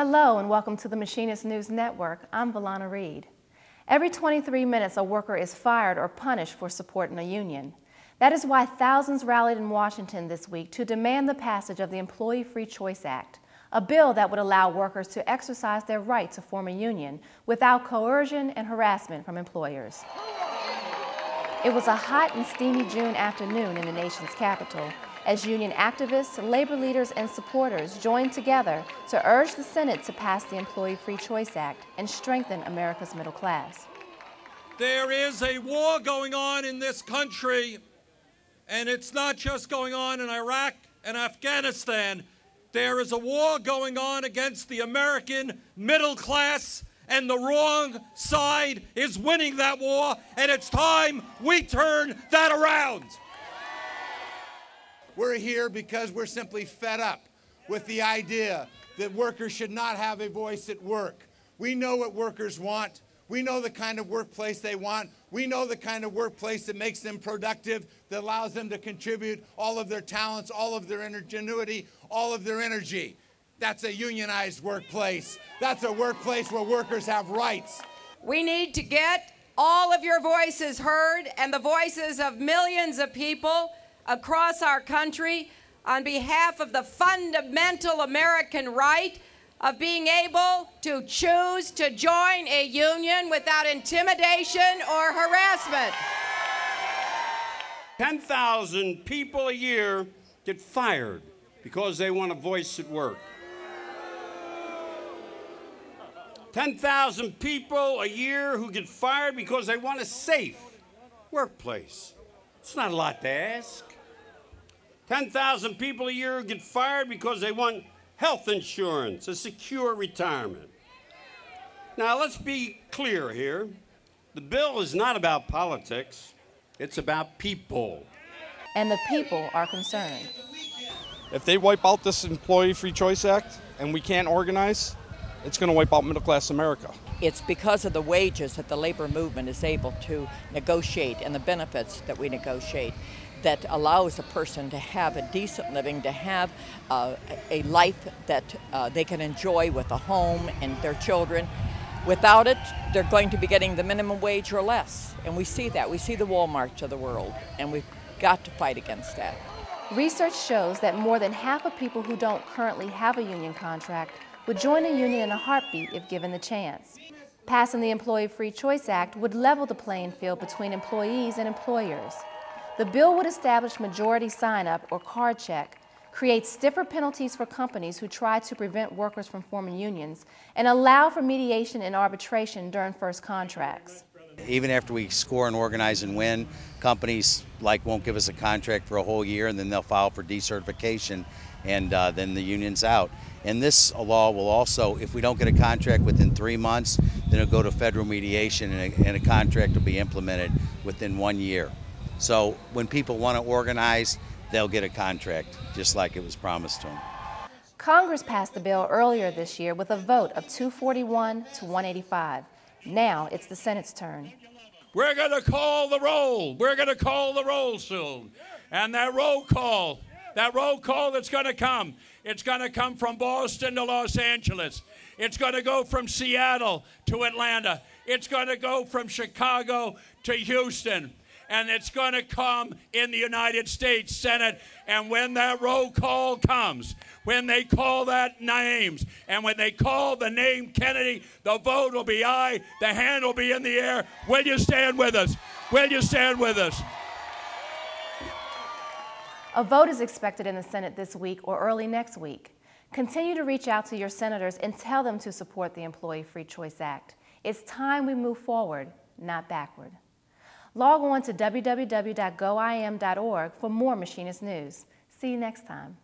Hello and welcome to the Machinist News Network. I'm Valana Reed. Every 23 minutes a worker is fired or punished for supporting a union. That is why thousands rallied in Washington this week to demand the passage of the Employee Free Choice Act, a bill that would allow workers to exercise their right to form a union without coercion and harassment from employers. It was a hot and steamy June afternoon in the nation's capital as union activists, labor leaders, and supporters joined together to urge the Senate to pass the Employee Free Choice Act and strengthen America's middle class. There is a war going on in this country, and it's not just going on in Iraq and Afghanistan. There is a war going on against the American middle class, and the wrong side is winning that war, and it's time we turn that around. We're here because we're simply fed up with the idea that workers should not have a voice at work. We know what workers want. We know the kind of workplace they want. We know the kind of workplace that makes them productive, that allows them to contribute all of their talents, all of their ingenuity, all of their energy. That's a unionized workplace. That's a workplace where workers have rights. We need to get all of your voices heard and the voices of millions of people across our country on behalf of the fundamental American right of being able to choose to join a union without intimidation or harassment. 10,000 people a year get fired because they want a voice at work. 10,000 people a year who get fired because they want a safe workplace. It's not a lot to ask. 10,000 people a year who get fired because they want health insurance, a secure retirement. Now, let's be clear here. The bill is not about politics. It's about people. And the people are concerned. If they wipe out this Employee Free Choice Act and we can't organize, it's going to wipe out middle-class America. It's because of the wages that the labor movement is able to negotiate and the benefits that we negotiate that allows a person to have a decent living, to have a life that they can enjoy with a home and their children. Without it, they're going to be getting the minimum wage or less. And we see that. We see the Walmarts of the world, and we've got to fight against that. Research shows that more than half of people who don't currently have a union contract would join a union in a heartbeat if given the chance. Passing the Employee Free Choice Act would level the playing field between employees and employers. The bill would establish majority sign-up or card check, create stiffer penalties for companies who try to prevent workers from forming unions, and allow for mediation and arbitration during first contracts. Even after we score and organize and win, companies won't give us a contract for a whole year, and then they'll file for decertification, and then the union's out. And this law will also, if we don't get a contract within 3 months, then it'll go to federal mediation, and a contract will be implemented within 1 year. So when people want to organize, they'll get a contract, just like it was promised to them. Congress passed the bill earlier this year with a vote of 241 to 185. Now it's the Senate's turn. We're going to call the roll. We're going to call the roll soon. And that roll call that's going to come, it's going to come from Boston to Los Angeles. It's going to go from Seattle to Atlanta. It's going to go from Chicago to Houston. And it's going to come in the United States Senate. And when that roll call comes, when they call that names, and when they call the name Kennedy, the vote will be aye, the hand will be in the air. Will you stand with us? Will you stand with us? A vote is expected in the Senate this week or early next week. Continue to reach out to your senators and tell them to support the Employee Free Choice Act. It's time we move forward, not backward. Log on to www.goim.org for more Machinist news. See you next time.